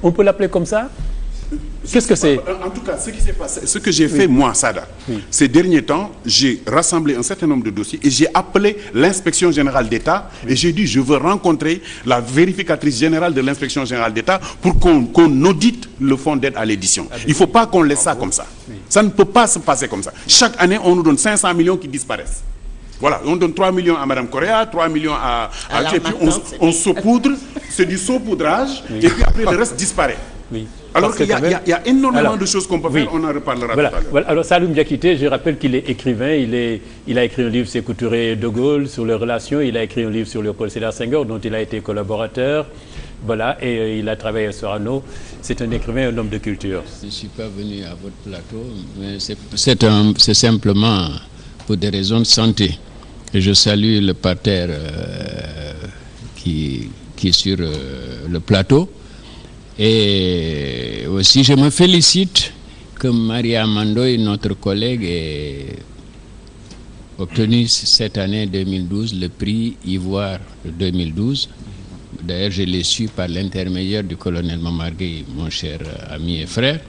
On peut l'appeler comme ça? Qu'est-ce que c'est? En tout cas, ce qui s'est passé, ce que j'ai fait moi, Sada, ces derniers temps, j'ai rassemblé un certain nombre de dossiers et j'ai appelé l'inspection générale d'État et j'ai dit je veux rencontrer la vérificatrice générale de l'inspection générale d'État pour qu'on audite le fonds d'aide à l'édition. Il ne faut pas qu'on laisse ça comme ça. Ça ne peut pas se passer comme ça. Chaque année, on nous donne 500 millions qui disparaissent. Voilà, on donne 3 millions à Madame Correa, 3 millions à et puis on saupoudre, c'est du saupoudrage, et puis après le reste disparaît. Oui. Alors qu'il y a énormément de choses qu'on peut faire, on en reparlera tout à l'heure. Voilà. Alors Saloum Diakité, je rappelle qu'il est écrivain, il a écrit un livre sur Sékou-Touré de Gaulle, sur les relations, il a écrit un livre sur Léopold Sédar Senghor, dont il a été collaborateur, voilà, et il a travaillé à Sorano. C'est un écrivain, un homme de culture. Je ne suis pas venu à votre plateau, mais c'est simplement pour des raisons de santé. Et je salue le parterre qui est sur le plateau. Et aussi, je me félicite que Maria Mandoy, notre collègue, ait obtenu cette année 2012 le prix Ivoire de 2012. D'ailleurs, je l'ai su par l'intermédiaire du colonel Mamargué, mon cher ami et frère.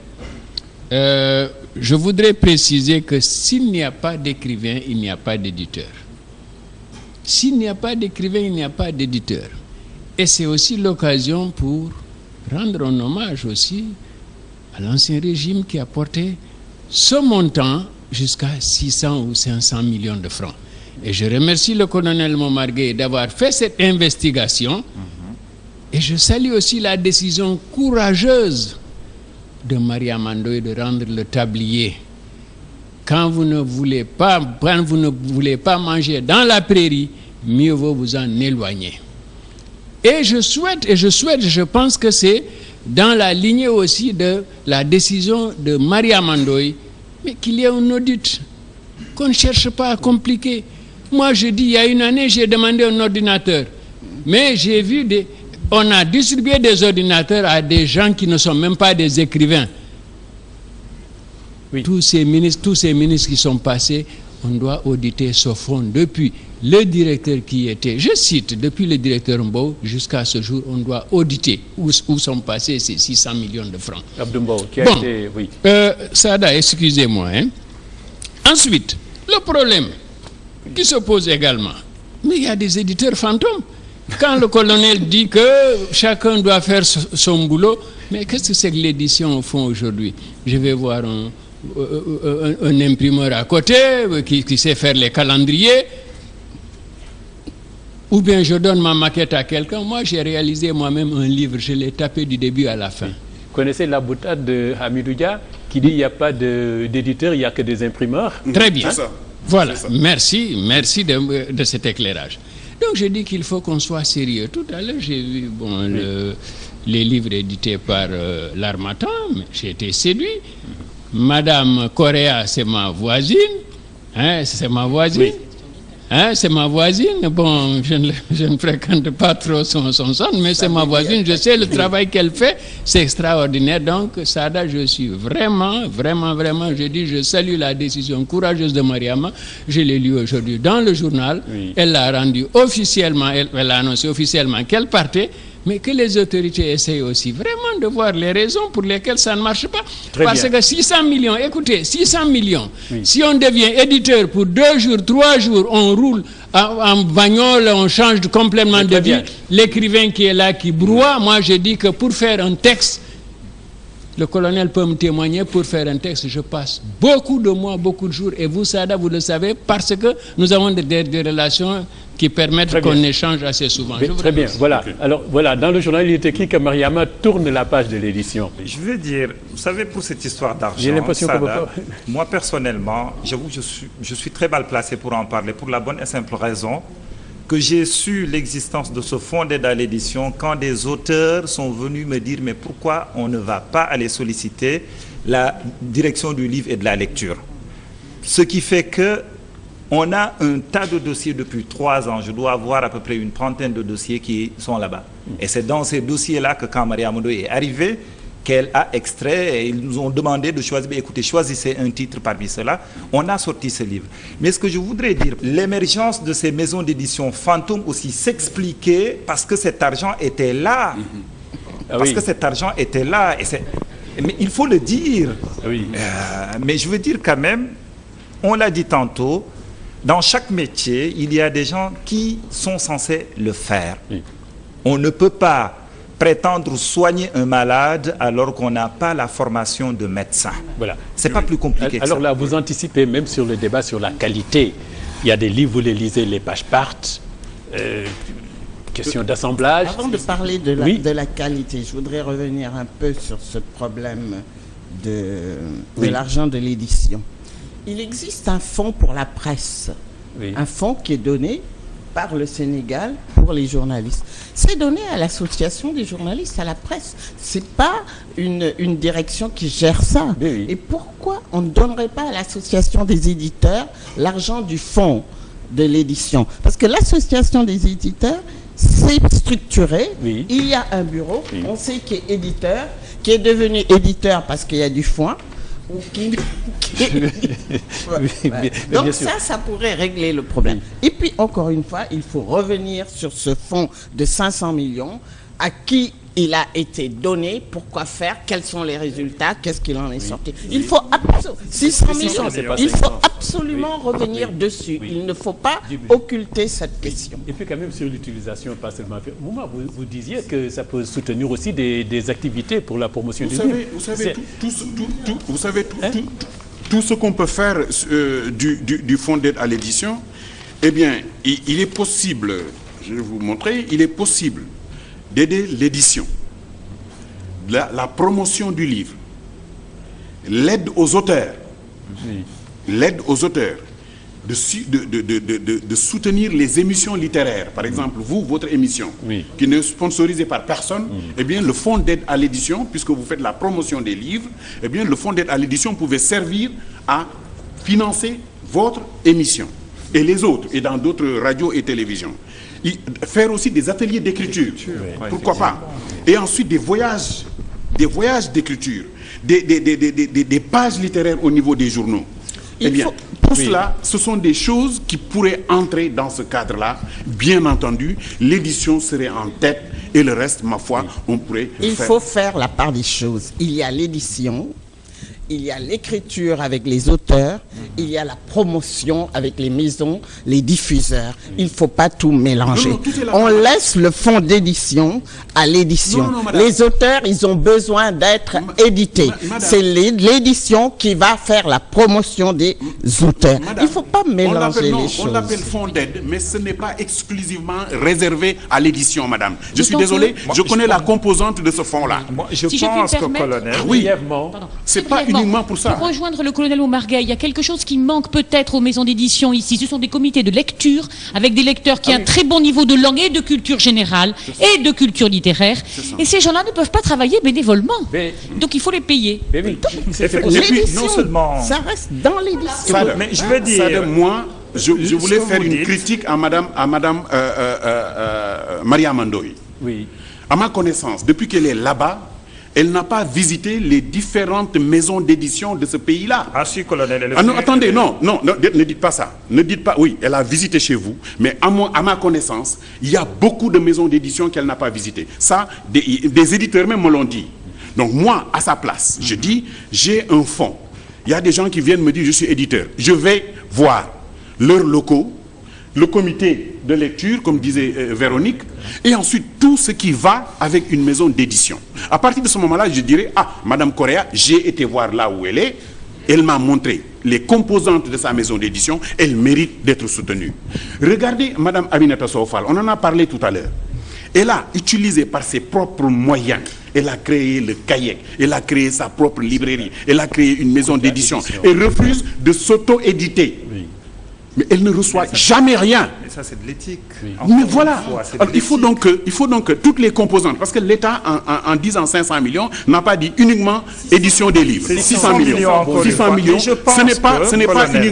Je voudrais préciser que s'il n'y a pas d'écrivain, il n'y a pas d'éditeur. S'il n'y a pas d'écrivain, il n'y a pas d'éditeur. Et c'est aussi l'occasion pour rendre un hommage aussi à l'ancien régime qui a porté ce montant jusqu'à 600 ou 500 millions de francs. Et je remercie le colonel Momargué d'avoir fait cette investigation. Et je salue aussi la décision courageuse de Maria Mandoy de rendre le tablier. Quand vous ne voulez pas manger dans la prairie, mieux vaut vous en éloigner. Et je pense que c'est dans la lignée aussi de la décision de Maria Mandoy, mais qu'il y ait un audit, qu'on ne cherche pas à compliquer. Moi, je dis, il y a une année, j'ai demandé un ordinateur, mais j'ai vu on a distribué des ordinateurs à des gens qui ne sont même pas des écrivains. Oui. Tous ces ministres qui sont passés, on doit auditer ce fonds depuis le directeur qui était, je cite, depuis le directeur Mbow jusqu'à ce jour, on doit auditer où sont passés ces 600 millions de francs. Abdoumbo, qui a été... Oui. Sada, excusez-moi. Ensuite, le problème qui se pose également, mais il y a des éditeurs fantômes. Quand le colonel dit que chacun doit faire son boulot, mais qu'est-ce que c'est que l'édition au fond aujourd'hui? Je vais voir un imprimeur à côté qui sait faire les calendriers, ou bien je donne ma maquette à quelqu'un. Moi, j'ai réalisé moi-même un livre, je l'ai tapé du début à la fin. Vous connaissez la boutade de Hamidou Dia qui dit il n'y a pas d'éditeur, il n'y a que des imprimeurs? Très bien. C'est ça. Voilà, C'est ça. merci de cet éclairage. Donc je dis qu'il faut qu'on soit sérieux. Tout à l'heure, j'ai vu les livres édités par l'Harmattan, mais j'ai été séduit. Madame Correa, c'est ma voisine. C'est ma voisine. Oui. C'est ma voisine. Bon, je ne fréquente pas trop son son, mais c'est ma voisine. Je sais le travail qu'elle fait, c'est extraordinaire. Donc, Sada, je suis vraiment, je dis, je salue la décision courageuse de Mariama. Je l'ai lu aujourd'hui dans le journal. Oui. Elle l'a rendu officiellement, elle a annoncé officiellement qu'elle partait. Mais que les autorités essayent aussi vraiment de voir les raisons pour lesquelles ça ne marche pas. Parce que 600 millions, écoutez, 600 millions, si on devient éditeur pour 2 jours, 3 jours, on roule en bagnole, on change complètement de vie, l'écrivain qui est là, qui broie, moi je dis que pour faire un texte, le colonel peut me témoigner, pour faire un texte, je passe beaucoup de mois, beaucoup de jours, et vous, Sada, vous le savez, parce que nous avons des relations qui permettent qu'on échange assez souvent. Très bien, voilà. Okay. Alors voilà, dans le journal, il est écrit que Mariama tourne la page de l'édition. Je veux dire, vous savez, pour cette histoire d'argent, j'ai l'impression qu'on peut pas... Moi personnellement, j'avoue que je suis très mal placé pour en parler, pour la bonne et simple raison que j'ai su l'existence de ce fonds d'aide à l'édition quand des auteurs sont venus me dire mais pourquoi on ne va pas aller solliciter la direction du livre et de la lecture. Ce qui fait que on a un tas de dossiers depuis 3 ans. Je dois avoir à peu près une trentaine de dossiers qui sont là-bas. Et c'est dans ces dossiers-là que quand Maria Mandoy est arrivée, qu'elle a extrait, et ils nous ont demandé de choisir, écoutez, choisissez un titre parmi ceux-là. On a sorti ce livre. Mais ce que je voudrais dire, l'émergence de ces maisons d'édition fantômes aussi s'expliquait parce que cet argent était là. parce que cet argent était là. Mais il faut le dire. Oui. Mais je veux dire quand même, on l'a dit tantôt, dans chaque métier, il y a des gens qui sont censés le faire. Oui. On ne peut pas prétendre soigner un malade alors qu'on n'a pas la formation de médecin. Voilà. C'est pas plus compliqué que Alors ça. là, vous anticipez même sur le débat sur la qualité. Il y a des livres, vous les lisez, les pages partent. Question d'assemblage. Avant de parler de Oui. la qualité, je voudrais revenir un peu sur ce problème de Oui. l'argent de l'édition. Il existe un fonds pour la presse, Oui. un fonds qui est donné par le Sénégal pour les journalistes. C'est donné à l'association des journalistes, à la presse. C'est pas une direction qui gère ça. Oui, oui. Et pourquoi on ne donnerait pas à l'association des éditeurs l'argent du fonds de l'édition? Parce que l'association des éditeurs, c'est structuré. Oui. Il y a un bureau, Oui. on sait qui est éditeur, qui est devenu éditeur parce qu'il y a du foin. Ou qui... Oui, bien Donc sûr. ça pourrait régler le problème. Et puis, encore une fois, il faut revenir sur ce fonds de 500 millions. À qui il a été donné, pourquoi faire, quels sont les résultats, qu'est-ce qu'il en est sorti. Il faut 600 millions. c'est pas Il 500. faut absolument Oui. revenir Oui. dessus. Oui. Il ne faut pas Du budget. occulter cette question. Et puis quand même sur l'utilisation, pas seulement... Vous disiez que ça peut soutenir aussi des activités pour la promotion du livre. Vous savez, C'est- vous savez Hein? tout ce qu'on peut faire du fonds d'aide à l'édition, eh bien, il est possible, je vais vous montrer, il est possible d'aider l'édition, la promotion du livre, l'aide aux auteurs, l'aide aux auteurs, de soutenir les émissions littéraires. Par exemple, vous, votre émission, Oui. qui n'est sponsorisée par personne, eh bien, le fonds d'aide à l'édition, puisque vous faites la promotion des livres, eh bien, le fonds d'aide à l'édition pouvait servir à financer votre émission et les autres, et dans d'autres radios et télévisions. Faire aussi des ateliers d'écriture, pourquoi pas. Et ensuite des voyages d'écriture, des pages littéraires au niveau des journaux. Eh bien, tout cela, ce sont des choses qui pourraient entrer dans ce cadre-là. Bien entendu, l'édition serait en tête et le reste, ma foi, on pourrait le Il faire. faut faire la part des choses. Il y a l'édition, il y a l'écriture avec les auteurs, il y a la promotion avec les maisons, les diffuseurs. Il ne faut pas tout mélanger. Non, tout est là. On laisse le fonds d'édition à l'édition. Non, madame. Les auteurs, ils ont besoin d'être édités. Madame. C'est l'édition qui va faire la promotion des auteurs. Il ne faut pas mélanger les On choses. l'appelle fonds d'aide, mais ce n'est pas exclusivement réservé à l'édition, madame. Je suis D'autant désolé, que- je connais la composante de ce fonds-là. Moi, je Si je puis pense me que, permettre- colonel, Oui. Brièvement. Pardon. C'est Très pas brièvement, uniquement pour ça. Pour rejoindre le colonel Oumargueil, il y a quelque chose qui manque peut-être aux maisons d'édition ici. Ce sont des comités de lecture avec des lecteurs qui ont un très bon niveau de langue et de culture générale et de culture littéraire. Et ces gens-là ne peuvent pas travailler bénévolement. Mais- Donc il faut les payer. Mais oui. effectivement, L'édition, non seulement... ça reste dans l'édition. Sada, Mais je veux dire- Sada, moi, je voulais ce que faire vous une dites- critique à madame Maria Mandoy. Oui. À ma connaissance, depuis qu'elle est là-bas, elle n'a pas visité les différentes maisons d'édition de ce pays-là. Ah si, colonel, elle est Ah non, venue- attendez, non, ne dites pas ça. Ne dites pas, oui, elle a visité chez vous, mais à ma connaissance, il y a beaucoup de maisons d'édition qu'elle n'a pas visitées. Ça, des éditeurs même me l'ont dit. Donc moi, à sa place, je dis, j'ai un fonds. Il y a des gens qui viennent me dire, je suis éditeur. Je vais voir leurs locaux, le comité de lecture, comme disait Véronique, et ensuite tout ce qui va avec une maison d'édition. À partir de ce moment-là, je dirais, ah, Madame Correa, j'ai été voir là où elle est, elle m'a montré les composantes de sa maison d'édition, elle mérite d'être soutenue. Regardez Madame Aminata Sow Fall, on en a parlé tout à l'heure. Elle a utilisé par ses propres moyens, elle a créé le CAIEC, elle a créé sa propre librairie, elle a créé une maison d'édition, elle refuse de s'auto-éditer. Mais elle ne reçoit jamais rien. Mais ça, c'est de l'éthique. Mais voilà. Fois, c'est de Alors, il faut donc que toutes les composantes, parce que l'État, en disant 500 millions, n'a pas dit uniquement édition des livres. C'est 600 millions. encore une 600 fois. millions. Mais je pense Ce n'est pas colonel,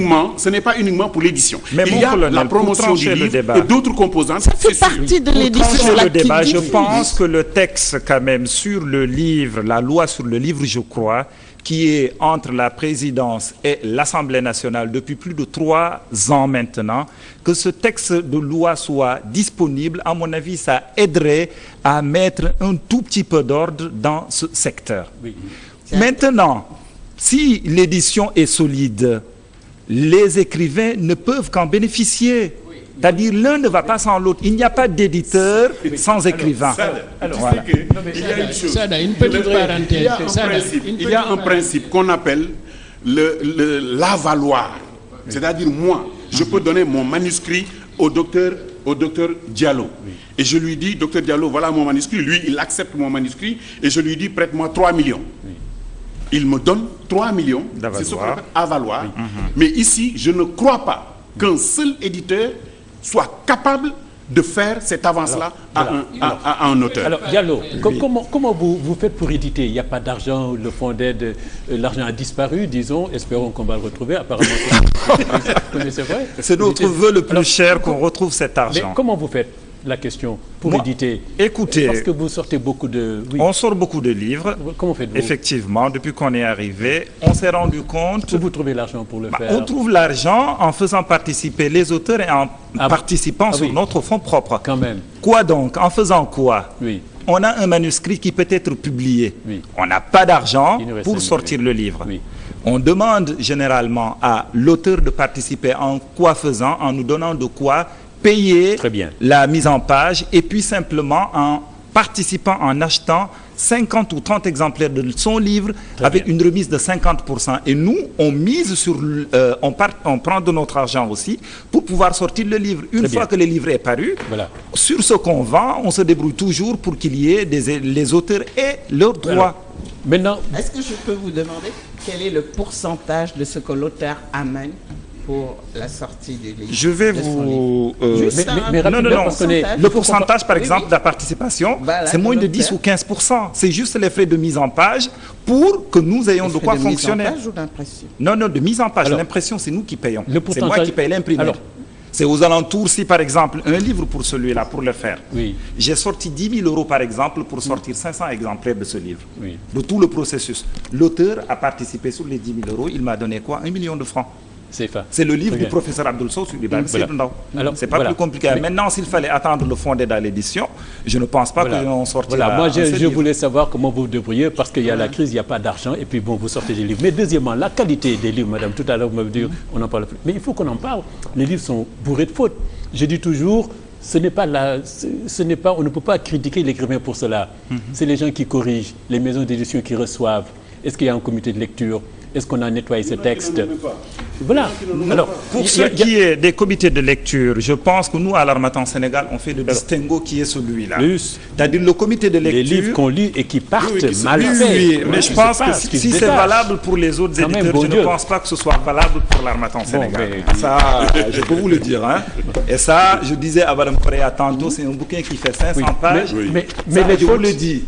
uniquement pour l'édition. Mais Il mon y a colonel, la pour promotion du trancher le livre débat. et d'autres composantes. Ça fait c'est sûr. partie de Pour l'édition. trancher là le qui débat, je diffuse. pense que le texte, quand même, sur le livre, la loi sur le livre, je crois, qui est entre la présidence et l'Assemblée nationale depuis plus de 3 ans maintenant, que ce texte texte de loi soit disponible, à mon avis, ça aiderait à mettre un tout petit peu d'ordre dans ce secteur. Oui. Maintenant, si l'édition est solide, les écrivains ne peuvent qu'en bénéficier. C'est-à-dire l'un ne va pas sans l'autre. Il n'y a pas d'éditeur sans écrivain. Alors, voilà. Il y a une chose. Une petite parenthèse. Il y a un principe qu'on appelle l'avaloir. C'est-à-dire moi, je peux donner mon manuscrit au docteur Diallo. Oui. Et je lui dis, docteur Diallo, voilà mon manuscrit. Lui, il accepte mon manuscrit et je lui dis, prête-moi 3 millions. Oui. Il me donne 3 millions. C'est ce qu'on appelle avaloir. Oui. Mais ici, je ne crois pas qu'un seul éditeur soit capable de faire cette avance-là à un auteur. Alors, Diallo, comment vous faites pour éditer? Il n'y a pas d'argent, le fonds d'aide, l'argent a disparu, disons, espérons qu'on va le retrouver, apparemment. C'est vrai. C'est notre vœu le plus cher qu'on retrouve cet argent. Mais comment vous faites la question pour éditer? Écoutez, parce que vous sortez beaucoup de... Oui. On sort beaucoup de livres. Comment faites-vous? Effectivement, depuis qu'on est arrivé, on s'est rendu compte... Où vous trouvez l'argent pour le faire? On trouve l'argent en faisant participer les auteurs et en participant sur notre fonds propre. Quand même. Quoi donc? En faisant quoi? Oui. On a un manuscrit qui peut être publié. Oui. On n'a pas d'argent pour sortir le livre. Oui. On demande généralement à l'auteur de participer en quoi faisant, en nous donnant de quoi payer la mise en page et puis simplement en participant, en achetant 50 ou 30 exemplaires de son livre avec une remise de 50%. Et nous, on mise sur, on prend de notre argent aussi pour pouvoir sortir le livre. Une fois que le livre est paru, sur ce qu'on vend, on se débrouille toujours pour qu'il y ait les auteurs et leurs droits. Maintenant, est-ce que je peux vous demander quel est le pourcentage de ce que l'auteur amène pour la sortie du livre? Je vais vous... non. Le pourcentage, par exemple, de la participation, c'est moins de 10 ou 15%. C'est juste les frais de mise en page pour que nous ayons de quoi fonctionner. De mise en page ou d'impression? Non, de mise en page. L'impression, c'est nous qui payons. C'est moi qui paye l'imprimeur. C'est aux alentours, si par exemple, un livre pour celui-là, pour le faire, j'ai sorti 10 000 € par exemple pour sortir 500 exemplaires de ce livre, de tout le processus. L'auteur a participé sur les 10 000 €, il m'a donné quoi? 1 million de francs. C'est le livre du professeur Abdoul Sow sur l'Iban. C'est pas plus compliqué. Maintenant, s'il fallait attendre le fonds d'aide à l'édition, je ne pense pas que l'on sortira. Moi, je voulais savoir comment vous vous débrouillez, parce qu'il y a la crise, il n'y a pas d'argent, et puis bon, vous sortez des livres. Mais deuxièmement, la qualité des livres, madame, tout à l'heure, vous m'avez dit, on n'en parle plus. Mais il faut qu'on en parle. Les livres sont bourrés de fautes. Je dis toujours, on ne peut pas critiquer l'écrivain pour cela. C'est les gens qui corrigent, les maisons d'édition qui reçoivent. Est-ce qu'il y a un comité de lecture? Est-ce qu'on a nettoyé ce texte? Voilà. Alors, pour ce qui est des comités de lecture, je pense que nous, à l'Harmattan Sénégal, on fait le distinguo qui est celui-là. C'est-à-dire le comité de lecture... Les livres qu'on lit et qui partent mal faits. Oui, mais je pense que si c'est valable pour les autres éditeurs, je ne pense pas que ce soit valable pour l'Harmattan Sénégal. Ça, je peux vous le dire. Hein. Et ça, je disais à Mme Correa tantôt, c'est un bouquin qui fait 500 pages. Mais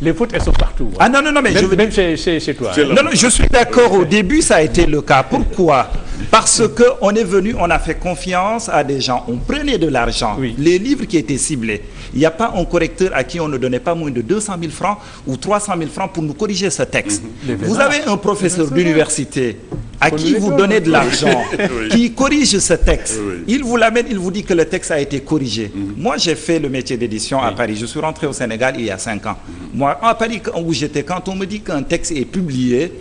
les fautes, elles sont partout. Ah non, mais je veux même chez toi. Non, je suis d'accord. Au début, ça a été le cas. Pourquoi? Parce qu'on est venu, on a fait confiance à des gens, on prenait de l'argent. Les livres qui étaient ciblés, il n'y a pas un correcteur à qui on ne donnait pas moins de 200 000 francs ou 300 000 francs pour nous corriger ce texte. Vous avez un professeur d'université à qui vous donnez de l'argent, qui corrige ce texte. Il vous l'amène, il vous dit que le texte a été corrigé. Moi, j'ai fait le métier d'édition à Paris. Je suis rentré au Sénégal il y a 5 ans. Moi, à Paris, où j'étais, quand on me dit qu'un texte est publié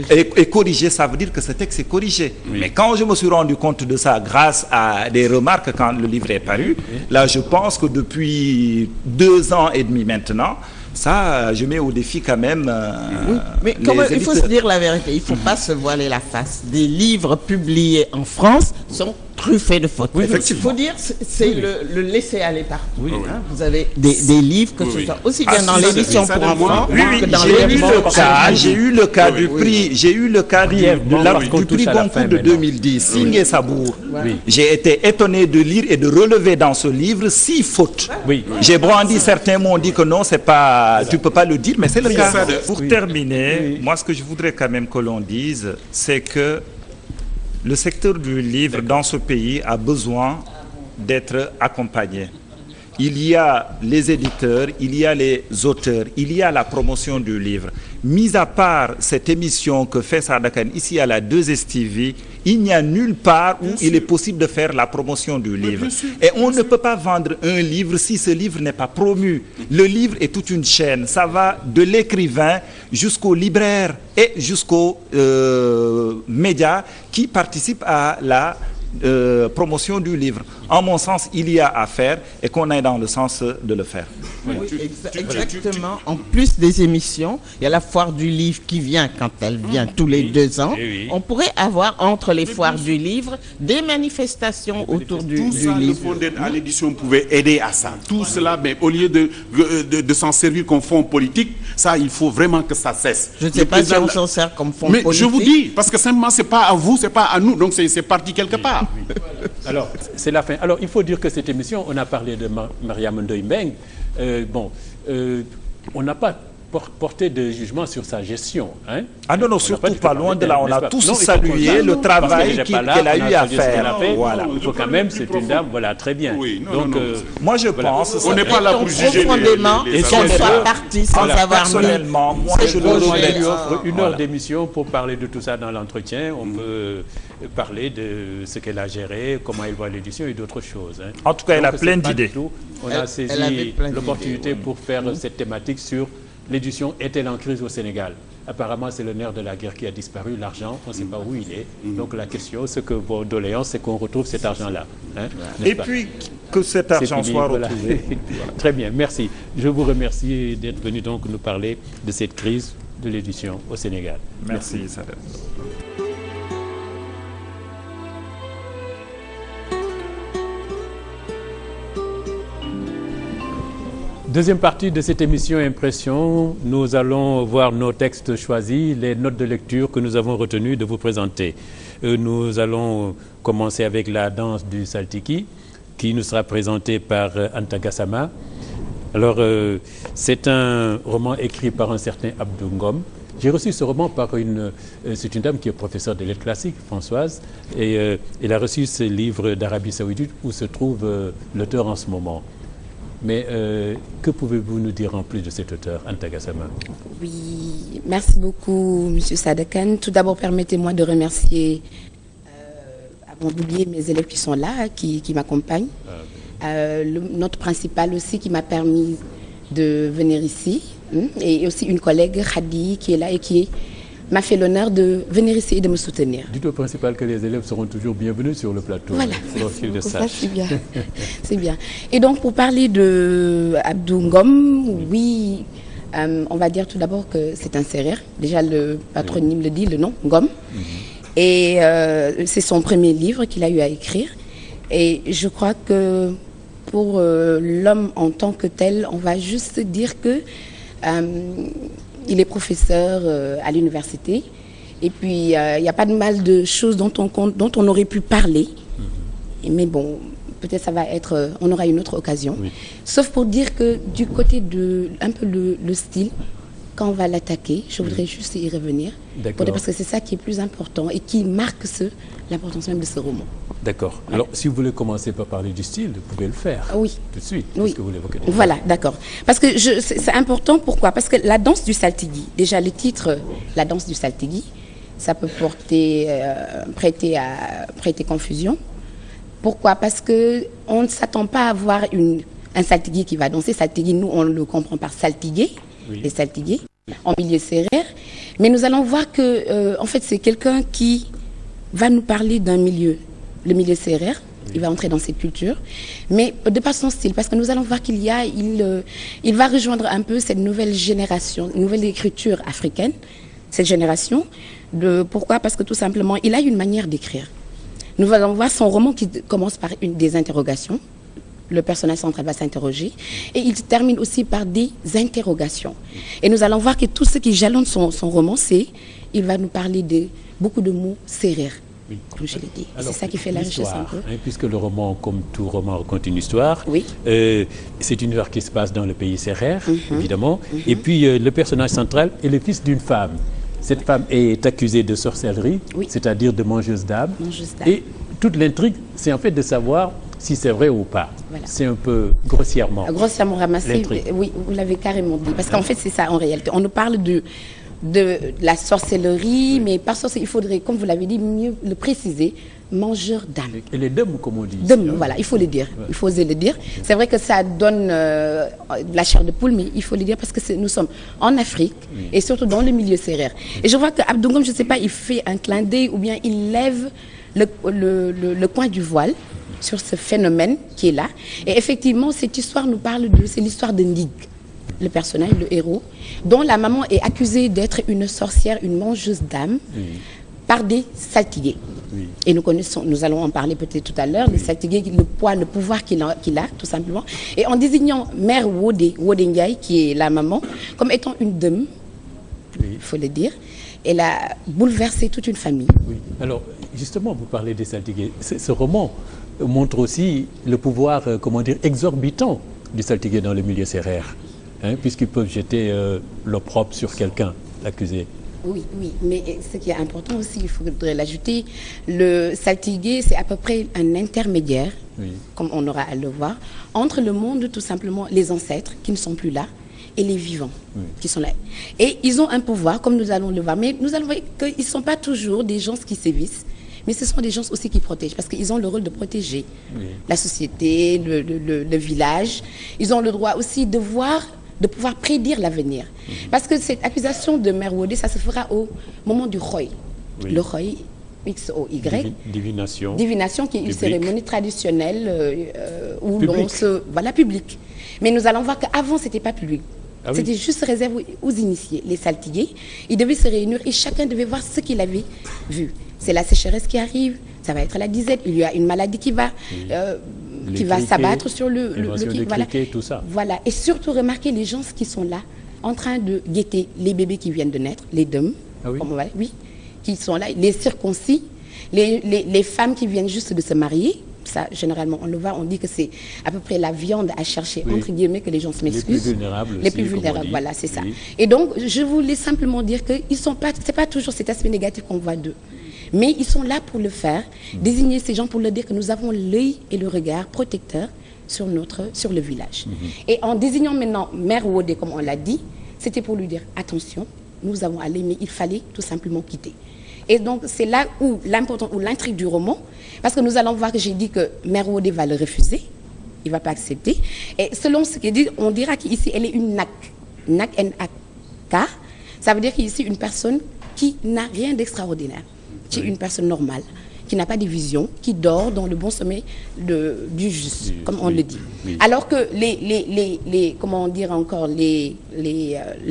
et corrigé, ça veut dire que ce texte est corrigé. Mais quand je me suis rendu compte de ça grâce à des remarques quand le livre est paru, là, je pense que depuis 2 ans et demi maintenant, ça, je mets au défi quand même. Mais il faut se dire la vérité, il ne faut pas se voiler la face. Des livres publiés en France sont truffés de fautes. Il faut dire, c'est le laisser aller partout. Hein. Vous avez des livres, que ce soit aussi bien dans l'édition pour enfants que dans l'édition. J'ai eu le cas du prix, du prix Goncourt de 2010, signé Sabour. J'ai été étonné de lire et de relever dans ce livre 6 fautes. J'ai brandi, certains m'ont dit que non, c'est pas, tu peux pas le dire, mais c'est le cas. Pour terminer, moi ce que je voudrais quand même que l'on dise, c'est que le secteur du livre dans ce pays a besoin d'être accompagné. il y a les éditeurs, il y a les auteurs, il y a la promotion du livre. Mis à part cette émission que fait Sada Kane ici à la 2STV, il n'y a nulle part où il est possible de faire la promotion du livre. Et on ne peut pas vendre un livre si ce livre n'est pas promu. Le livre est toute une chaîne. Ça va de l'écrivain jusqu'au libraire et jusqu'aux médias qui participent à la promotion du livre. En mon sens, il y a à faire et qu'on est dans le sens de le faire. Oui, exactement. En plus des émissions, il y a la foire du livre qui vient quand elle vient tous les 2 ans. On pourrait avoir entre les foires du livre des manifestations autour du livre. Le fonds d'aide à l'édition pouvait aider à ça. Tout cela, mais au lieu de s'en servir comme fonds politique, ça, il faut vraiment que ça cesse. Je ne sais pas si on s'en sert comme fonds politique. Mais je vous dis, parce que simplement, c'est pas à vous, c'est pas à nous, donc c'est parti quelque part. Alors, c'est la fin. Alors, il faut dire que cette émission, on a parlé de Mariam Ndoye Mbengue. On n'a pas porté de jugement sur sa gestion. Hein? Ah non, surtout pas loin de là. On a tous salué le travail qu'elle a eu à faire. Voilà. Il faut quand même, c'est une dame, voilà, très bien. Oui, donc, moi, je pense... On n'est pas là pour juger les qu'elle soit partie sans avoir personnellement, moi, je lui offre 1 heure d'émission pour parler de tout ça dans l'entretien. On peut parler de ce qu'elle a géré, comment elle voit l'édition et d'autres choses. Hein. En tout cas, elle a plein d'idées. On a saisi l'opportunité pour faire cette thématique sur l'édition est-elle en crise au Sénégal. Apparemment, c'est le nerf de la guerre qui a disparu, l'argent, on ne sait pas où il est. Donc la question, ce que vos doléances, c'est qu'on retrouve cet argent-là. Hein, et puis, que cet argent soit retrouvé. Très bien, merci. Je vous remercie d'être venu donc nous parler de cette crise de l'édition au Sénégal. Merci, Sada. Deuxième partie de cette émission Impression, nous allons voir nos textes choisis, les notes de lecture que nous avons retenu de vous présenter. Nous allons commencer avec la danse du Saltiki, qui nous sera présentée par Anta Gassama. Alors, c'est un roman écrit par un certain Abdou Ngom. J'ai reçu ce roman par c'est une dame qui est professeure de lettres classiques, Françoise, et elle a reçu ce livre d'Arabie Saoudite où se trouve l'auteur en ce moment. Mais que pouvez-vous nous dire en plus de cet auteur, Anta Gassama? Oui, merci beaucoup, M. Sada Kane. Tout d'abord, permettez-moi de remercier, avant d'oublier mes élèves qui sont là, qui m'accompagnent. Notre principal aussi qui m'a permis de venir ici. Et aussi une collègue, Khadi, qui est là et qui m'a fait l'honneur de venir ici et de me soutenir. Dites au principal que les élèves seront toujours bienvenus sur le plateau. Voilà, de ça. C'est bien. C'est bien. Et donc, pour parler de Abdou Ngom, oui, on va dire tout d'abord que c'est un Sérère. Déjà, le patronyme le dit, le nom, Ngom. Et c'est son premier livre qu'il a eu à écrire. Et je crois que pour l'homme en tant que tel, on va juste dire que il est professeur à l'université. Et puis, il n'y a pas de mal de choses dont on aurait pu parler. Mais bon, peut-être ça va être... on aura une autre occasion. Oui. Sauf pour dire que du côté de un peu le style, quand on va l'attaquer, je voudrais juste y revenir. Parce que c'est ça qui est plus important et qui marque l'importance même de ce roman. D'accord. Alors, si vous voulez commencer par parler du style, vous pouvez le faire. Oui. Tout de suite. Oui. Que vous l'évoquez. Voilà, d'accord. Parce que c'est important, pourquoi? Parce que la danse du Saltigi, déjà le titre, la danse du Saltigi, ça peut prêter confusion. Pourquoi? Parce qu'on ne s'attend pas à voir un Saltigi qui va danser. Saltigi, nous, on le comprend par saltiguer, les saltigués, en milieu sérère. Mais nous allons voir que, en fait, c'est quelqu'un qui va nous parler d'un milieu, le milieu sérère. Il va entrer dans cette culture, mais de par son style, parce que nous allons voir qu'il va rejoindre un peu cette nouvelle génération, nouvelle écriture africaine, cette génération. Pourquoi? Parce que tout simplement, il a une manière d'écrire. Nous allons voir son roman qui commence par des interrogations. Le personnage central va s'interroger et il termine aussi par des interrogations. Et nous allons voir que tout ce qui jalonne son roman, il va nous parler de beaucoup de mots sérères. Oui. Comme je l'ai dit. C'est ça qui fait la richesse un peu. Puisque le roman, comme tout roman, raconte une histoire, c'est une histoire qui se passe dans le pays sérère, évidemment. Et puis le personnage central est le fils d'une femme. Cette femme est accusée de sorcellerie, c'est-à-dire de mangeuse d'âme. Et toute l'intrigue, c'est en fait de savoir si c'est vrai ou pas. Voilà. C'est un peu grossièrement Ramassé. l'intrigue. Oui, vous l'avez carrément dit. Parce qu'en fait, c'est ça en réalité. On nous parle de la sorcellerie, mais par sorcellerie, il faudrait, comme vous l'avez dit, mieux le préciser, mangeur d'âme. Et les dômes, comme on dit. Dôme, voilà, il faut le dire. Il faut oser le dire. C'est vrai que ça donne de la chair de poule, mais il faut le dire parce que nous sommes en Afrique et surtout dans le milieu sérère. Et je vois que Abdou Ngom, je ne sais pas, il fait un clin d'œil ou bien il lève le coin du voile sur ce phénomène qui est là. Et effectivement, cette histoire nous parle c'est l'histoire de Ndig, le personnage, le héros, dont la maman est accusée d'être une sorcière, une mangeuse d'âme, par des saltigués. Oui. Et nous allons en parler peut-être tout à l'heure, les saltigués, le poids, le pouvoir qu'il a, tout simplement. Et en désignant Mère Wode Ndiaye, qui est la maman, comme étant une dame, il faut le dire, elle a bouleversé toute une famille. Oui. Alors, justement, vous parlez des saltigués. Ce roman montre aussi le pouvoir, exorbitant du saltigué dans le milieu sérère, puisqu'ils peuvent jeter l'opprobre sur quelqu'un, l'accusé. Oui, mais ce qui est important aussi, il faudrait l'ajouter, le saltigué, c'est à peu près un intermédiaire, comme on aura à le voir, entre le monde, tout simplement, les ancêtres, qui ne sont plus là, et les vivants, qui sont là. Et ils ont un pouvoir, comme nous allons le voir, mais nous allons voir qu'ils ne sont pas toujours des gens qui sévissent, mais ce sont des gens aussi qui protègent, parce qu'ils ont le rôle de protéger la société, le village. Ils ont le droit aussi de pouvoir prédire l'avenir. Parce que cette accusation de Mère Wode, ça se fera au moment du Khoy. Le Khoy, X-O-Y. Divination, qui est une cérémonie traditionnelle où l'on se... Voilà, publique. Mais nous allons voir qu'avant, ce n'était pas public. C'était juste réservé aux initiés, les saltigués. Ils devaient se réunir et chacun devait voir ce qu'il avait vu. C'est la sécheresse qui arrive, ça va être la disette, il y a une maladie qui va s'abattre sur le tout ça. Voilà, et surtout remarquez les gens qui sont là en train de guetter les bébés qui viennent de naître, les dames, qui sont là, les circoncis, les femmes qui viennent juste de se marier. Ça, généralement, on le voit, on dit que c'est à peu près la viande à chercher, entre guillemets, que les gens se m'excusent. Les plus vulnérables, voilà, c'est ça. Et donc, je voulais simplement dire que c'est pas toujours cet aspect négatif qu'on voit d'eux. Mais ils sont là pour le faire, désigner ces gens pour leur dire que nous avons l'œil et le regard protecteur sur le village. Et en désignant maintenant Mère Wode, comme on l'a dit, c'était pour lui dire, attention, nous avons allé, mais il fallait tout simplement quitter. Et donc, c'est là où l'intrigue du roman, parce que nous allons voir que j'ai dit que Mère Wode va le refuser, il ne va pas accepter. Et selon ce qu'il dit, on dira qu'ici, elle est une NAK. NAK, N-A-K, ça veut dire qu'ici, une personne qui n'a rien d'extraordinaire, qui est une personne normale, qui n'a pas de vision, qui dort dans le bon sommeil du juste, comme on le dit. Alors que les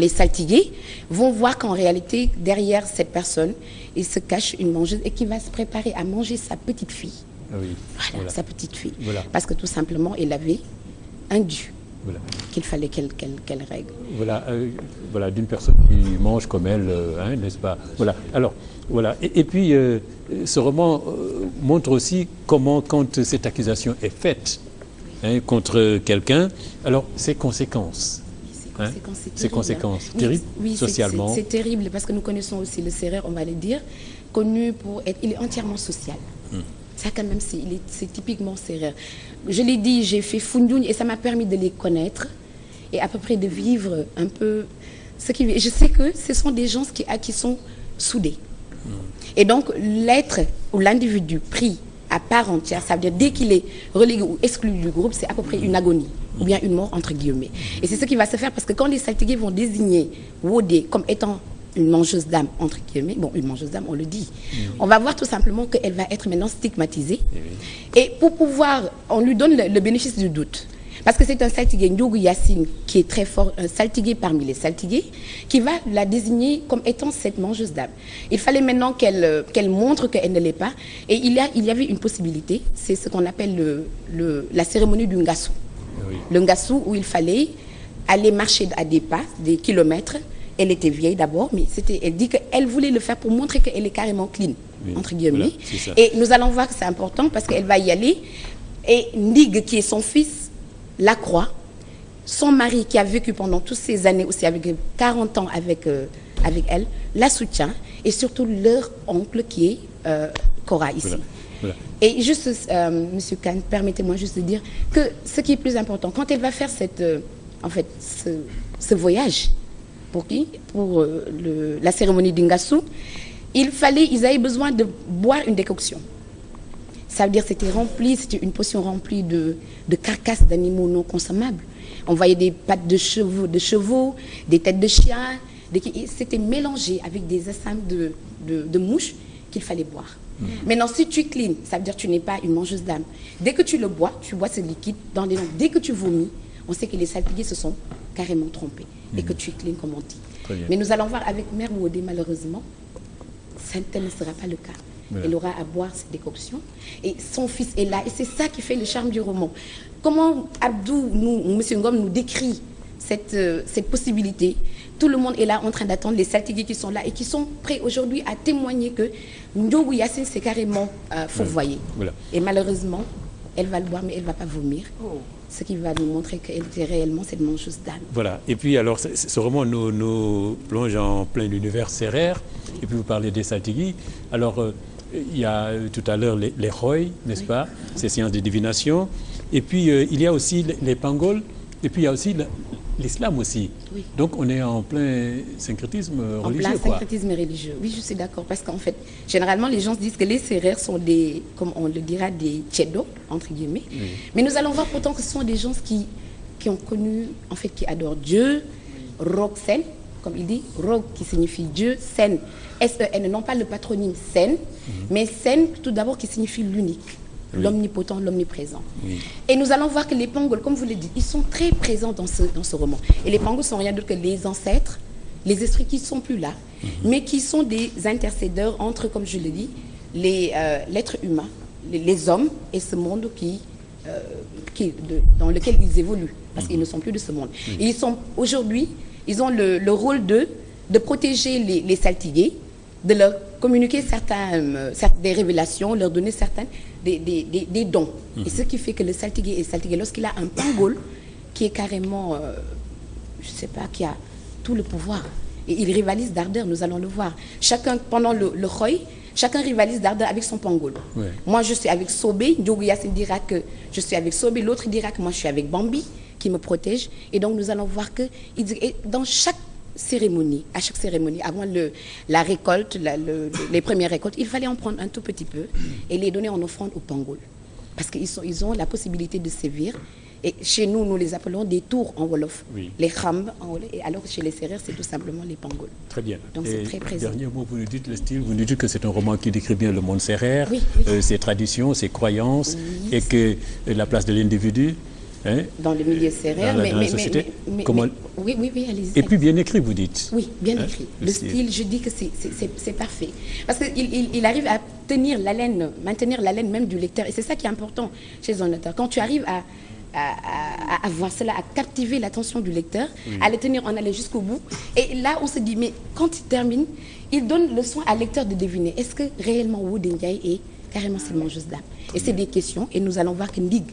saltigués vont voir qu'en réalité, derrière cette personne, il se cache une mangeuse et qui va se préparer à manger sa petite fille. Voilà, sa petite fille. Voilà. Parce que tout simplement, elle avait un dû. Qu'il fallait qu'elle règle. Voilà, d'une personne qui mange comme elle, n'est-ce pas? Voilà. Alors, voilà. Et puis, ce roman montre aussi comment, quand cette accusation est faite contre quelqu'un, alors ses conséquences. Ses conséquences terribles, socialement. C'est terrible parce que nous connaissons aussi le Sérère, on va le dire, connu pour être, il est entièrement social. Ça, quand même, c'est typiquement sérère. Je l'ai dit, j'ai fait Foundiougne et ça m'a permis de les connaître et à peu près de vivre un peu ce qui... Je sais que ce sont des gens qui sont soudés. Et donc, l'être ou l'individu pris à part entière, ça veut dire dès qu'il est relégué ou exclu du groupe, c'est à peu près une agonie ou bien une mort entre guillemets. Et c'est ce qui va se faire parce que quand les saltigués vont désigner Wode comme étant une mangeuse d'âme, entre guillemets, bon, une mangeuse d'âme, on le dit. On va voir tout simplement qu'elle va être maintenant stigmatisée. Et pour pouvoir, on lui donne le bénéfice du doute. Parce que c'est un saltigué, Ndiougou Yassine, qui est très fort, un saltigué parmi les saltigués, qui va la désigner comme étant cette mangeuse d'âme. Il fallait maintenant qu'elle montre qu'elle ne l'est pas. Et il y avait une possibilité, c'est ce qu'on appelle la cérémonie du Ngassou. Le Ngassou, où il fallait aller marcher à des pas, des kilomètres. Elle était vieille d'abord, mais elle dit qu'elle voulait le faire pour montrer qu'elle est carrément clean, entre guillemets. Voilà, et nous allons voir que c'est important parce qu'elle va y aller. Et Ndig, qui est son fils, la croit. Son mari, qui a vécu pendant toutes ces années aussi, avec 40 ans avec elle, la soutient. Et surtout leur oncle, qui est Cora, ici. Et juste, Monsieur Kane, permettez-moi juste de dire que ce qui est plus important, quand elle va faire ce voyage, pour qui? Pour la cérémonie d'Ingassou, ils avaient besoin de boire une décoction. Ça veut dire que c'était une potion remplie de carcasses d'animaux non consommables. On voyait des pattes de chevaux, des têtes de chiens. C'était mélangé avec des essaims de mouches qu'il fallait boire. Maintenant, si tu clean, ça veut dire que tu n'es pas une mangeuse d'âme. Dès que tu le bois, tu bois ce liquide dans les langues. Dès que tu vomis, on sait que les saltigués se sont carrément trompés et que tu es clean, comme on dit. Mais nous allons voir avec Mère Wodé, malheureusement, tel ne sera pas le cas. Elle aura à boire cette décoction et son fils est là et c'est ça qui fait le charme du roman. Comment Abdou, Monsieur Ngom nous décrit cette possibilité. Tout le monde est là en train d'attendre les saltigués qui sont là et qui sont prêts aujourd'hui à témoigner que Ndiogou Yacine c'est carrément fourvoyé. Et malheureusement, elle va le boire mais elle ne va pas vomir. Ce qui va nous montrer qu'elle était réellement cette mangeuse d'âme. Voilà. Et puis alors, ce roman nous plonge en plein univers sérère. Et puis vous parlez des saltiguis. Alors, il y a tout à l'heure les rois, n'est-ce pas? Ces sciences de divination. Et puis, il y a aussi les pangols. Et puis, il y a aussi l'islam aussi. Oui. Donc, on est en plein syncrétisme religieux. En plein syncrétisme religieux. Oui, je suis d'accord. Parce qu'en fait, généralement, les gens se disent que les sérères sont des, comme on le dira, des tchédos, entre guillemets. Oui. Mais nous allons voir pourtant que ce sont des gens qui ont connu, en fait, qui adorent Dieu, Rog Sen, comme il dit, Rog qui signifie Dieu, Sen, S-E-N, non pas le patronyme Sen, mais Sen, tout d'abord, qui signifie l'unique. L'omnipotent, l'omniprésent. Oui. Et nous allons voir que les pangols, comme vous le dites, ils sont très présents dans ce roman. Et les pangols sont rien d'autre que les ancêtres, les esprits qui ne sont plus là, mais qui sont des intercédeurs entre, comme je le dis, l'être humain, les hommes et ce monde dans lequel ils évoluent, parce qu'ils ne sont plus de ce monde. Et aujourd'hui, ils ont le rôle de protéger les saltigués, de leur communiquer des révélations, leur donner des dons. Et ce qui fait que le saltigué, lorsqu'il a un pangol qui est carrément, je ne sais pas, qui a tout le pouvoir, et il rivalise d'ardeur, nous allons le voir. Chacun, pendant le Roy, chacun rivalise d'ardeur avec son pangol. Ouais. Moi, je suis avec Sobé, Ndiogou Yacine dira que je suis avec Sobé, l'autre dira que moi, je suis avec Bambi, qui me protège. Et donc, nous allons voir que dans chaque cérémonie, à chaque cérémonie, avant la récolte, les premières récoltes, il fallait en prendre un tout petit peu et les donner en offrande aux pangols. Parce qu'ils ont la possibilité de sévir. Et chez nous, nous les appelons des tours en Wolof. Oui. Les khambs en Wolof. Et alors que chez les Sérères, c'est tout simplement les pangols. Très bien. Donc c'est très présent. Dernier mot, vous nous dites le style, vous nous dites que c'est un roman qui décrit bien le monde sérère, ses traditions, ses croyances, et que la place de l'individu. Dans le milieu sérère, dans la société. Oui, allez-y. Et puis bien écrit, vous dites. Oui, bien écrit. Le style, je dis que c'est parfait. Parce qu'il arrive à maintenir l'haleine même du lecteur. Et c'est ça qui est important chez un auteur. Quand tu arrives à avoir cela, à captiver l'attention du lecteur, à le tenir en haleine jusqu'au bout. Et là, on se dit, mais quand il termine, il donne le soin à lecteur de deviner. Est-ce que réellement Wodé Ndiaye est carrément cette mangeuse d'âme? Et c'est des questions. Et nous allons voir que Ndig,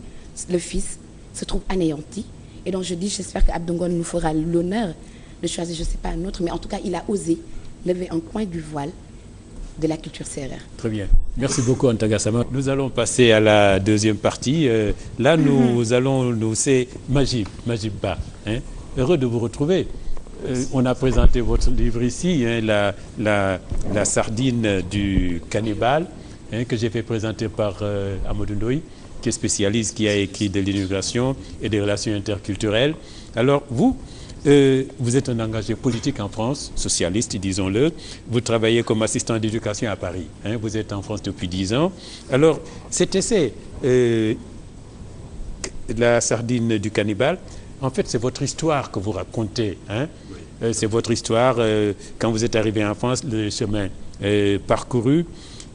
le fils, se trouve anéanti. Et donc je dis, j'espère qu'Abdou Ngom nous fera l'honneur de choisir, je ne sais pas, un autre, mais en tout cas, il a osé lever un coin du voile de la culture sérère. Très bien. Merci beaucoup, Anta Gassama. Nous allons passer à la deuxième partie. Là, c'est Majib Ba. Heureux de vous retrouver. On a présenté votre livre ici, la sardine du cannibale, que j'ai fait présenter par Amadou Ndoye, qui est spécialiste, qui a écrit de l'immigration et des relations interculturelles. Alors, vous êtes un engagé politique en France, socialiste, disons-le. Vous travaillez comme assistant d'éducation à Paris. Vous êtes en France depuis 10 ans. Alors, cet essai, la sardine du cannibale, en fait, c'est votre histoire que vous racontez. C'est votre histoire, quand vous êtes arrivé en France, le chemin parcouru.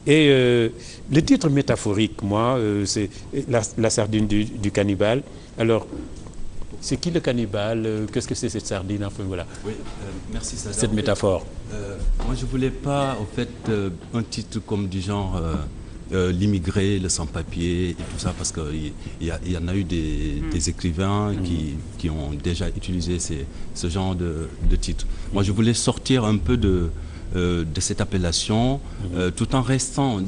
Et le titre métaphorique, c'est la sardine du cannibale. Alors, c'est qui le cannibale? Qu'est-ce que c'est cette sardine? Enfin, voilà. Oui, merci Sada. Cette métaphore. Moi, je ne voulais pas, en fait, un titre comme du genre l'immigré, le sans-papier et tout ça, parce qu'il y en a eu des écrivains qui ont déjà utilisé ce genre de titre. Moi, je voulais sortir un peu de de cette appellation, tout en restant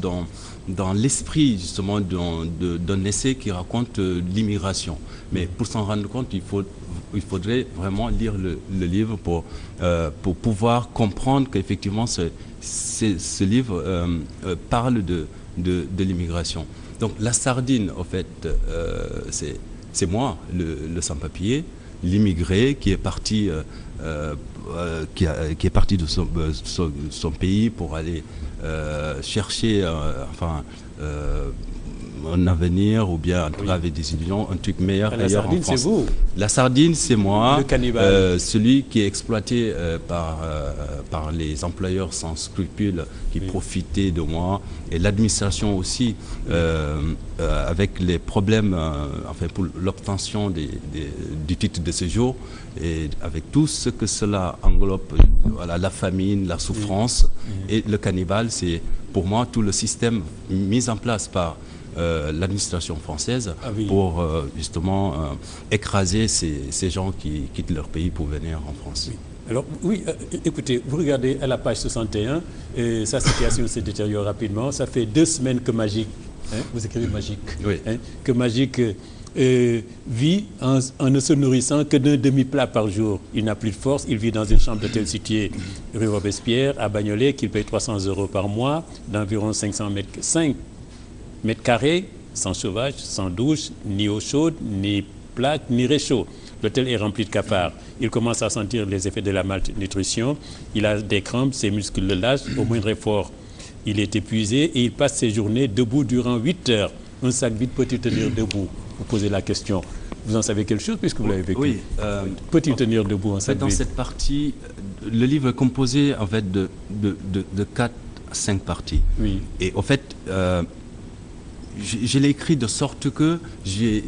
dans l'esprit justement d'un essai qui raconte l'immigration. Mais pour s'en rendre compte, il faudrait vraiment lire le livre pour pouvoir comprendre qu'effectivement ce livre parle de l'immigration. Donc la sardine, en fait, c'est moi, le sans-papier, l'immigré qui est parti qui est parti de son pays pour aller chercher un avenir ou bien avec des illusions, un truc meilleur ailleurs en France. La sardine, c'est vous. La sardine, c'est moi. Le cannibale. Celui qui est exploité par les employeurs sans scrupules qui profitaient de moi. Et l'administration aussi, avec les problèmes pour l'obtention du titre de séjour et avec tout ce que cela englobe, la famine, la souffrance. Et le cannibale, c'est pour moi tout le système mis en place par l'administration française pour justement écraser ces gens qui quittent leur pays pour venir en France. Oui. Alors écoutez, vous regardez à la page 61, sa situation se détériore rapidement. Ça fait 2 semaines que Magique, vous écrivez Magique, que Magique vit en ne se nourrissant que d'un demi-plat par jour. Il n'a plus de force, il vit dans une chambre d'hôtel située rue Robespierre à Bagnolet, qu'il paye 300 € par mois, d'environ 5 mètres carrés, sans chauffage, sans douche, ni eau chaude, ni plaque, ni réchaud. L'hôtel est rempli de cafards. Il commence à sentir les effets de la malnutrition. Il a des crampes, ses muscles le lâchent au moindre effort. Il est épuisé et il passe ses journées debout durant 8 heures. Un sac vide peut-il tenir debout? Vous posez la question. Vous en savez quelque chose puisque vous l'avez vécu? Oui. Peut-il tenir debout un sac vide? Dans cette partie, le livre est composé en fait de 4 à 5 parties. Oui. Et en fait, je l'ai écrit de sorte que j'ai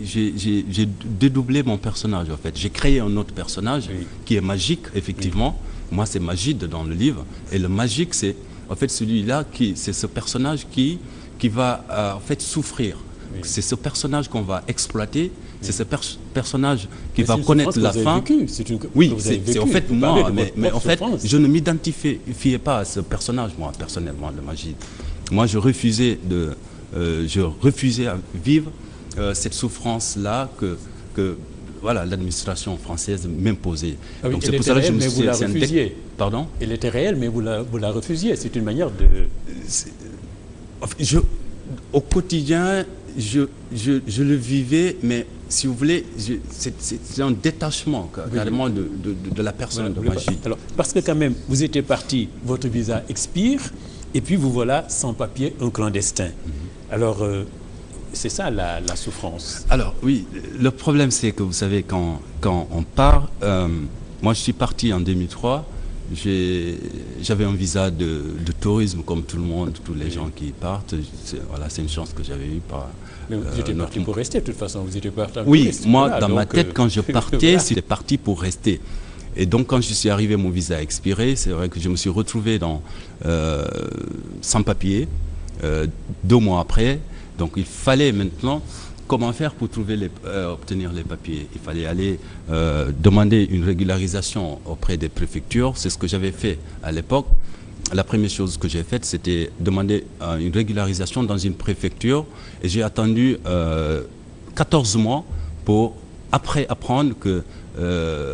dédoublé mon personnage. En fait, j'ai créé un autre personnage qui est Magique, effectivement. Moi, c'est Magide dans le livre. Et le Magique, c'est en fait celui-là c'est ce personnage qui va en fait souffrir. C'est ce personnage qu'on va exploiter. C'est ce personnage qui va connaître la fin. Oui, c'est en fait moi. Mais en fait, je ne m'identifiais pas à ce personnage, moi, personnellement, le Magide. Moi, je refusais à vivre cette souffrance-là que l'administration française m'imposait. Donc c'est pour ça que je me suis dit, vous la refusiez. Pardon ? Elle était réelle, mais vous la refusiez. C'est une manière de... Au quotidien, je le vivais, mais si vous voulez, c'est un détachement carrément de la personne de Magide. Alors, parce que quand même, vous étiez parti, votre visa expire, et puis vous voilà sans papier, un clandestin. Alors, c'est ça la souffrance. Alors oui, le problème c'est que vous savez, quand on part, moi je suis parti en 2003, j'avais un visa de tourisme comme tout le monde, tous les gens qui partent. C'est une chance que j'avais eue par... Mais vous étiez parti pour rester de toute façon, vous étiez parti en Oui, touriste, moi dans ma tête quand je partais, c'était parti pour rester. Et donc quand je suis arrivé, mon visa a expiré, c'est vrai que je me suis retrouvé sans papier 2 mois après. Donc il fallait maintenant comment faire pour obtenir les papiers. Il fallait aller demander une régularisation auprès des préfectures. C'est ce que j'avais fait à l'époque. La première chose que j'ai faite, c'était demander une régularisation dans une préfecture. Et j'ai attendu 14 mois pour après apprendre que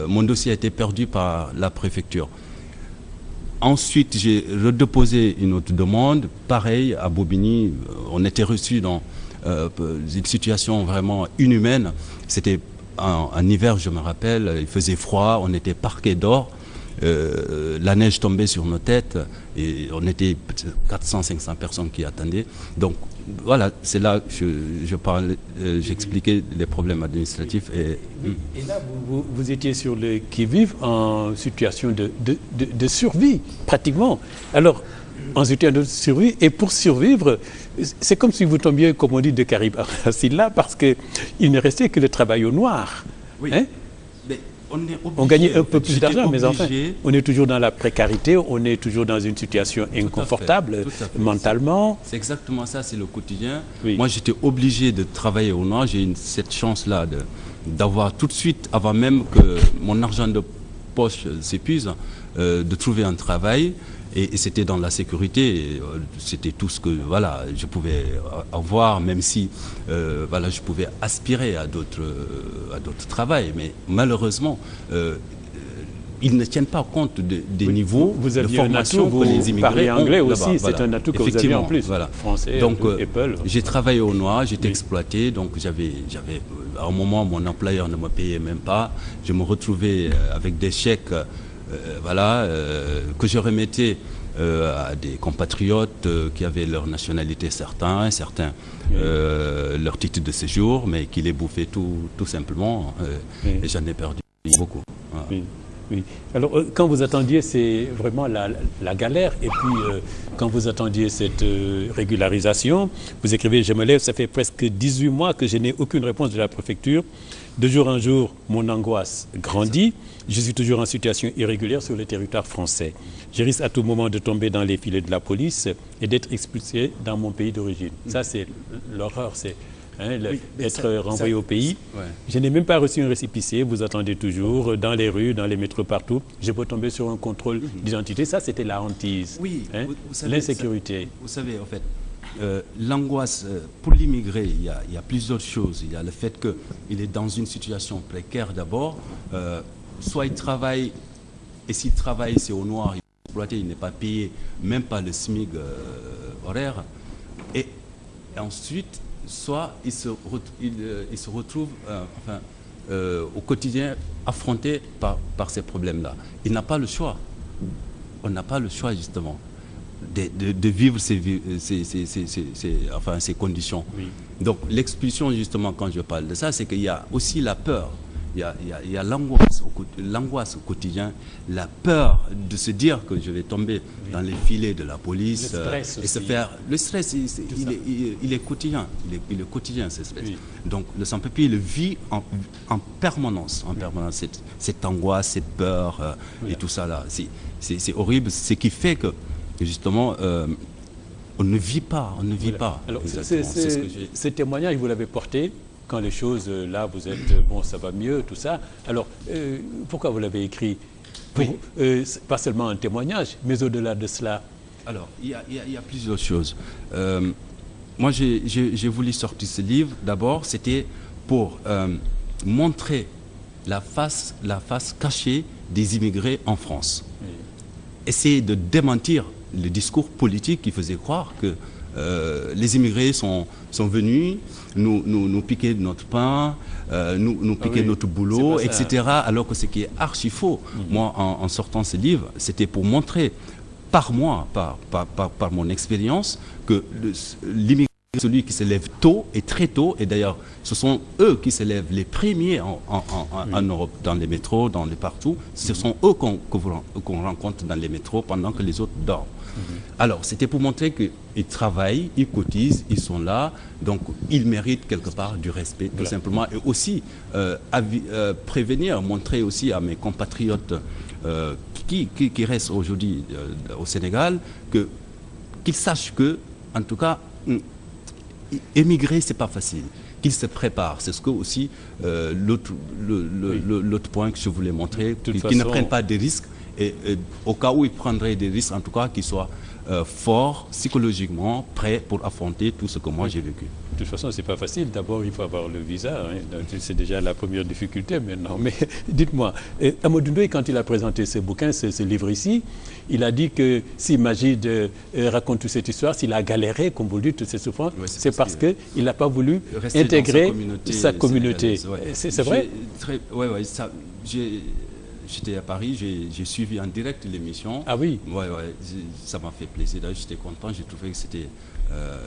mon dossier a été perdu par la préfecture. Ensuite, j'ai redéposé une autre demande. Pareil, à Bobigny, on était reçus dans une situation vraiment inhumaine. C'était en hiver, je me rappelle, il faisait froid, on était parqués d'or. La neige tombait sur nos têtes et on était 400-500 personnes qui attendaient. Donc voilà, c'est là que j'expliquais les problèmes administratifs. Et là, vous étiez sur le qui-vive en situation de survie, pratiquement. Alors, en situation de survie, et pour survivre, c'est comme si vous tombiez, comme on dit, de Caribe là, parce qu'il ne restait que le travail au noir. Oui. Mais on gagnait un peu plus d'argent, mais enfin, on est toujours dans la précarité, on est toujours dans une situation inconfortable mentalement. C'est exactement ça, c'est le quotidien. Oui. Moi, j'étais obligé de travailler au noir. J'ai cette chance-là d'avoir tout de suite, avant même que mon argent de poche s'épuise, de trouver un travail. Et c'était dans la sécurité, c'était tout ce que voilà, je pouvais avoir, même si voilà, je pouvais aspirer à d'autres travails. Mais malheureusement, ils ne tiennent pas compte des niveaux de formation que les immigrés ont. Anglais aussi, voilà. C'est un atout que vous avez en plus. Voilà. Français, donc, Apple. J'ai travaillé au noir, j'étais exploité, donc j'avais à un moment, mon employeur ne me payait même pas. Je me retrouvais avec des chèques que je remettais à des compatriotes qui avaient leur nationalité certains leur titre de séjour, mais qui les bouffaient tout simplement. Et j'en ai perdu beaucoup. Voilà. Oui. Alors, quand vous attendiez, c'est vraiment la galère. Et puis, quand vous attendiez cette régularisation, vous écrivez « Je me lève, ça fait presque 18 mois que je n'ai aucune réponse de la préfecture. De jour en jour, mon angoisse grandit. Je suis toujours en situation irrégulière sur le territoire français. Je risque à tout moment de tomber dans les filets de la police et d'être expulsé dans mon pays d'origine. » Ça, c'est l'horreur, c'est être renvoyé au pays. Ouais. Je n'ai même pas reçu un récépissé. Vous attendez toujours dans les rues, dans les métros, partout. Je peux tomber sur un contrôle d'identité. Ça, c'était la hantise. Oui, vous savez, l'insécurité. Vous savez, en fait, l'angoisse, pour l'immigré, il y a plusieurs choses. Il y a le fait qu'il est dans une situation précaire d'abord. Soit il travaille, et s'il travaille, c'est au noir, il est exploité, il n'est pas payé, même pas le SMIC horaire. Et ensuite, soit il se retrouve au quotidien affronté par ces problèmes-là. Il n'a pas le choix. On n'a pas le choix, justement, de vivre ces conditions. Oui. Donc l'expulsion, justement, quand je parle de ça, c'est qu'il y a aussi la peur. Il y a l'angoisse au quotidien, la peur de se dire que je vais tomber dans les filets de la police. Le stress et se faire. Le stress, il est quotidien. Il est quotidien, ce stress. Oui. Donc le sans-papier, il vit en permanence. Cette angoisse, cette peur et tout ça là. C'est horrible. Ce qui fait que, justement, on ne vit pas. Alors, ce témoignage, vous l'avez porté quand les choses, là, vous êtes, bon, ça va mieux, tout ça. Alors, pourquoi vous l'avez écrit? Pas seulement un témoignage, mais au-delà de cela. Alors, il y a plusieurs choses. Moi, j'ai voulu sortir ce livre, d'abord, c'était pour montrer la face cachée des immigrés en France. Oui. Essayer de démentir le discours politique qui faisait croire que les immigrés sont venus nous piquer notre pain, nous piquer notre boulot, etc. Alors que ce qui est archi faux. Moi, en sortant ce livre, c'était pour montrer par mon expérience, que l'immigré, celui qui se lève tôt et très tôt, et d'ailleurs ce sont eux qui se lèvent les premiers en Europe, dans les métros, dans les partout, ce sont eux qu'on rencontre dans les métros pendant que les autres dorment. Alors c'était pour montrer qu'ils travaillent, ils cotisent, ils sont là, donc ils méritent quelque part du respect, tout simplement, et aussi prévenir, montrer aussi à mes compatriotes qui restent aujourd'hui au Sénégal, qu'ils sachent que, en tout cas, émigrer, c'est pas facile. Qu'ils se préparent. C'est ce que aussi l'autre point que je voulais montrer, qu'ils ne prennent pas des risques, et au cas où ils prendraient des risques, en tout cas, qu'ils soient forts, psychologiquement, prêts pour affronter tout ce que moi j'ai vécu. De toute façon, c'est pas facile. D'abord, il faut avoir le visa. C'est déjà la première difficulté maintenant. Mais dites-moi, Amadou Ndoye, quand il a présenté ce bouquin, ce livre ici, il a dit que si Magid raconte toute cette histoire, s'il a galéré, comme vous dites, toutes ces souffrances, c'est parce qu'il n'a pas voulu intégrer sa communauté. C'est vrai? Oui, j'étais à Paris, j'ai suivi en direct l'émission. Ah oui? Oui, ça m'a fait plaisir. J'étais content, j'ai trouvé que c'était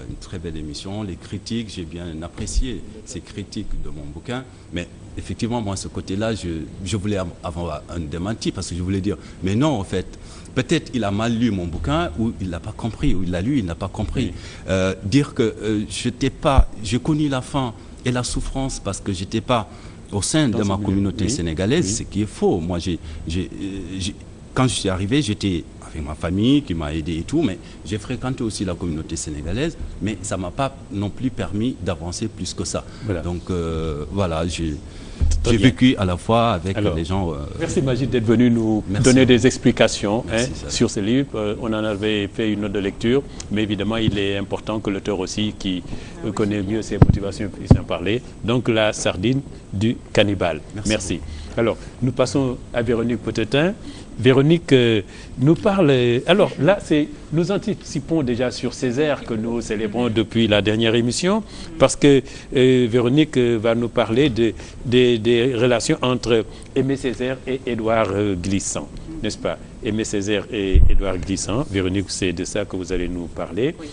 une très belle émission. Les critiques, j'ai bien apprécié ces critiques de mon bouquin. Mais effectivement, moi, ce côté-là, je voulais avoir un démenti, parce que je voulais dire, mais non, en fait, peut-être il a mal lu mon bouquin, ou il ne l'a pas compris, ou il l'a lu, il n'a pas compris. Oui. Dire que j'ai connu la faim et la souffrance parce que je n'étais pas au sein de ma communauté sénégalaise, ce qui est faux. Moi, quand je suis arrivé, j'étais avec ma famille qui m'a aidé et tout, mais j'ai fréquenté aussi la communauté sénégalaise, mais ça ne m'a pas non plus permis d'avancer plus que ça. Voilà. Donc, voilà, j'ai vécu à la fois avec les gens... Merci Magid d'être venu nous donner des explications sur ce livre. On en avait fait une note de lecture, mais évidemment, il est important que l'auteur aussi, qui connaît mieux ses motivations, puisse en parler. Donc, la sardine du cannibale. Merci. Alors, nous passons à Véronique Potetin. Véronique nous parle... Alors là, nous anticipons déjà sur Césaire que nous célébrons depuis la dernière émission, parce que Véronique va nous parler des relations entre Aimé Césaire et Édouard Glissant, n'est-ce pas? Aimé Césaire et Édouard Glissant. Véronique, c'est de ça que vous allez nous parler. Oui.